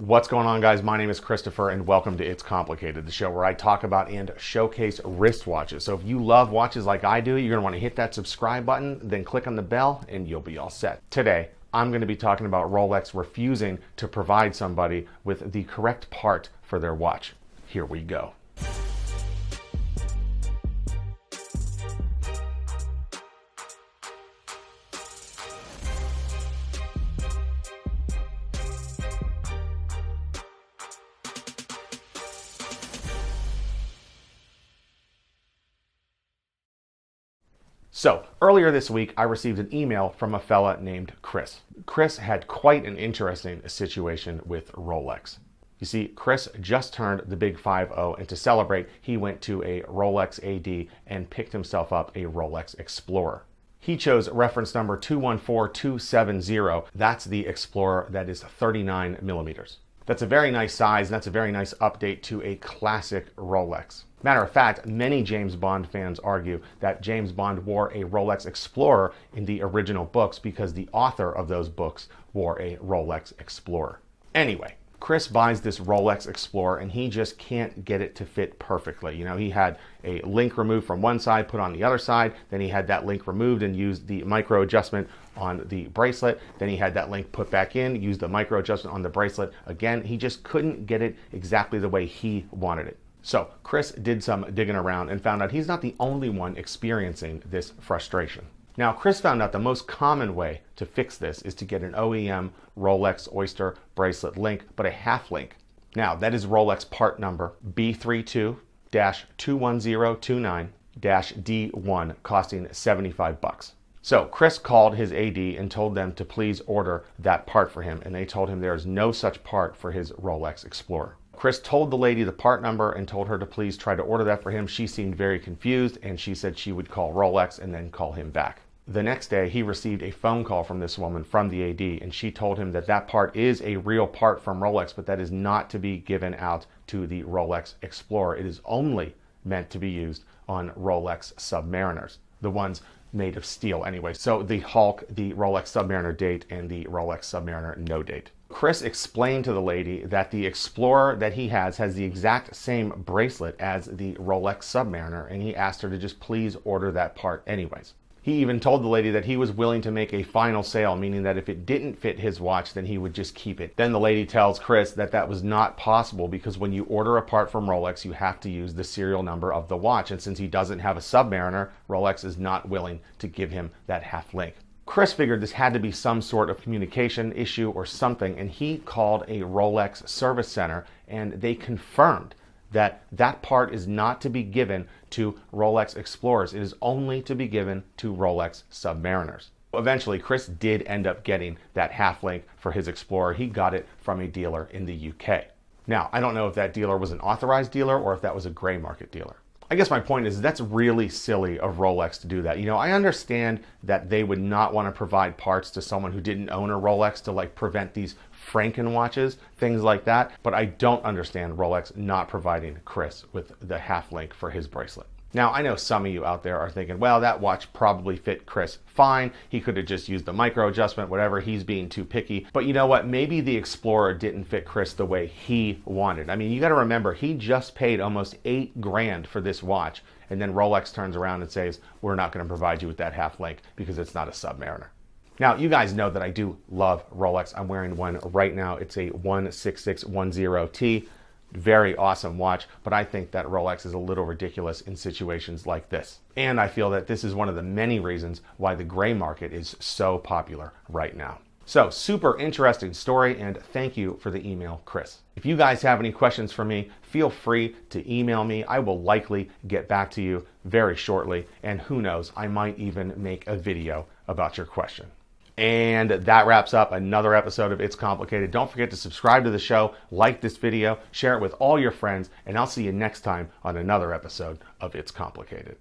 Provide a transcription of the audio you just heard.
What's going on, guys? My name is Christopher and welcome to It's Complicated, the show where I talk about and showcase wristwatches. So if you love watches like I do, you're going to want to hit that subscribe button, then click on the bell and you'll be all set. Today, I'm going to be talking about Rolex refusing to provide somebody with the correct part for their watch. Here we go. So earlier this week, I received an email from a fella named Chris. Chris had quite an interesting situation with Rolex. You see, Chris just turned the big 5-0, and to celebrate, he went to a Rolex AD and picked himself up a Rolex Explorer. He chose reference number 214270. That's the Explorer that is 39 millimeters. That's a very nice size, and that's a very nice update to a classic Rolex. Matter of fact, many James Bond fans argue that James Bond wore a Rolex Explorer in the original books because the author of those books wore a Rolex Explorer. Anyway, Chris buys this Rolex Explorer and he just can't get it to fit perfectly. You know, he had a link removed from one side, put on the other side, then he had that link removed and used the micro adjustment on the bracelet, then he had that link put back in, used the micro adjustment on the bracelet. Again, he just couldn't get it exactly the way he wanted it. So Chris did some digging around and found out he's not the only one experiencing this frustration. Now, Chris found out the most common way to fix this is to get an OEM Rolex Oyster bracelet link, but a half link. Now, that is Rolex part number B32-21029-D1, costing $75. So Chris called his AD and told them to please order that part for him, and they told him there is no such part for his Rolex Explorer. Chris told the lady the part number and told her to please try to order that for him. She seemed very confused and she said she would call Rolex and then call him back. The next day, he received a phone call from this woman from the AD, and she told him that that part is a real part from Rolex, but that is not to be given out to the Rolex Explorer. It is only meant to be used on Rolex Submariners, the ones made of steel anyway. So the Hulk, the Rolex Submariner date, and the Rolex Submariner no date. Chris explained to the lady that the Explorer that he has the exact same bracelet as the Rolex Submariner, and he asked her to just please order that part anyways. He even told the lady that he was willing to make a final sale, meaning that if it didn't fit his watch, then he would just keep it. Then the lady tells Chris that that was not possible because when you order a part from Rolex, you have to use the serial number of the watch. And since he doesn't have a Submariner, Rolex is not willing to give him that half link. Chris figured this had to be some sort of communication issue or something, and he called a Rolex service center and they confirmed that that part is not to be given to Rolex Explorers. It is only to be given to Rolex Submariners. Eventually, Chris did end up getting that half link for his Explorer. He got it from a dealer in the UK. Now, I don't know if that dealer was an authorized dealer or if that was a gray market dealer. I guess my point is that's really silly of Rolex to do that. You know, I understand that they would not want to provide parts to someone who didn't own a Rolex to like prevent these Franken watches, things like that. But I don't understand Rolex not providing Chris with the half link for his bracelet. Now, I know some of you out there are thinking, well, that watch probably fit Chris fine. He could have just used the micro adjustment, whatever. He's being too picky. But you know what? Maybe the Explorer didn't fit Chris the way he wanted. I mean, you got to remember, he just paid almost $8,000 for this watch. And then Rolex turns around and says, we're not going to provide you with that half link because it's not a Submariner. Now, you guys know that I do love Rolex. I'm wearing one right now. It's a 16610T. Very awesome watch, but I think that Rolex is a little ridiculous in situations like this. And I feel that this is one of the many reasons why the gray market is so popular right now. So, super interesting story, and thank you for the email, Chris. If you guys have any questions for me, feel free to email me. I will likely get back to you very shortly, and who knows, I might even make a video about your question. And that wraps up another episode of It's Complicated. Don't forget to subscribe to the show, like this video, share it with all your friends, and I'll see you next time on another episode of It's Complicated.